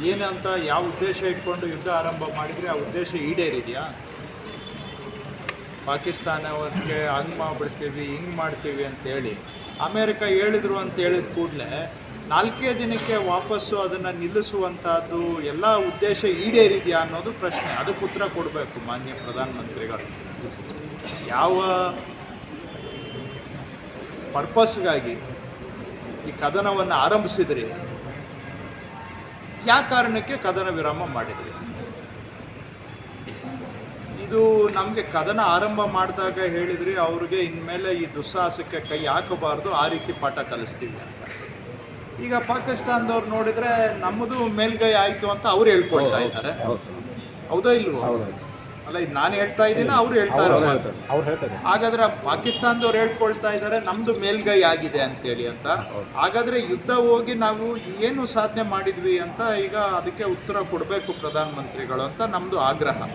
ಏನಂತ ಯಾವ ಉದ್ದೇಶ ಇಟ್ಕೊಂಡು ಯುದ್ಧ ಆರಂಭ ಮಾಡಿದರೆ ಆ ಉದ್ದೇಶ ಈಡೇರಿದೆಯಾ? ಪಾಕಿಸ್ತಾನಕ್ಕೆ ಹಂಗೆ ಮಾಡಿಬಿಡ್ತೀವಿ ಹಿಂಗೆ ಮಾಡ್ತೀವಿ ಅಂತೇಳಿ ಅಮೇರಿಕ ಹೇಳಿದ್ರು ಅಂತ ಹೇಳಿದ ಕೂಡಲೇ 4 ದಿನಕ್ಕೆ ವಾಪಸ್ಸು ಅದನ್ನು ನಿಲ್ಲಿಸುವಂಥದ್ದು ಎಲ್ಲ ಉದ್ದೇಶ ಈಡೇರಿದೆಯಾ ಅನ್ನೋದು ಪ್ರಶ್ನೆ. ಅದಕ್ಕೆ ಉತ್ತರ ಕೊಡಬೇಕು ಮಾನ್ಯ ಪ್ರಧಾನಮಂತ್ರಿಗಳು. ಯಾವ ಪರ್ಪಸ್ಗಾಗಿ ಈ ಕದನವನ್ನು ಆರಂಭಿಸಿದ್ರಿ, ಯಾವ ಕಾರಣಕ್ಕೆ ಕದನ ವಿರಾಮ ಮಾಡಿದ್ರಿ? ಇದು ನಮಗೆ ಕದನ ಆರಂಭ ಮಾಡಿದಾಗ ಹೇಳಿದ್ರಿ ಅವ್ರಿಗೆ ಇನ್ಮೇಲೆ ಈ ದುಸ್ಸಾಹಸಕ್ಕೆ ಕೈ ಹಾಕಬಾರ್ದು, ಆ ರೀತಿ ಪಾಠ ಕಲಿಸ್ತೀವಿ ಅಂತ. ಈಗ ಪಾಕಿಸ್ತಾನದವ್ರು ನೋಡಿದ್ರೆ ನಮ್ಮದು ಮೇಲ್ಗೈ ಆಯಿತು ಅಂತ ಅವ್ರು ಹೇಳ್ಕೊಳ್ತಾ ಇದ್ದಾರೆ. ಹೌದಾ ಇಲ್ವೋ? ಅಲ್ಲ, ಇದು ನಾನು ಹೇಳ್ತಾ ಇದ್ದೀನಿ, ಅವ್ರು ಹೇಳ್ತಾರೆ. ಹಾಗಾದ್ರೆ ಪಾಕಿಸ್ತಾನದವ್ರು ಹೇಳ್ಕೊಳ್ತಾ ಇದ್ದಾರೆ ನಮ್ದು ಮೇಲ್ಗೈ ಆಗಿದೆ ಅಂತೇಳಿ ಅಂತ. ಹಾಗಾದ್ರೆ ಯುದ್ಧ ಹೋಗಿ ನಾವು ಏನು ಸಾಧನೆ ಮಾಡಿದ್ವಿ ಅಂತ ಈಗ ಅದಕ್ಕೆ ಉತ್ತರ ಕೊಡಬೇಕು ಪ್ರಧಾನಮಂತ್ರಿಗಳು ಅಂತ ನಮ್ಮದು ಆಗ್ರಹ.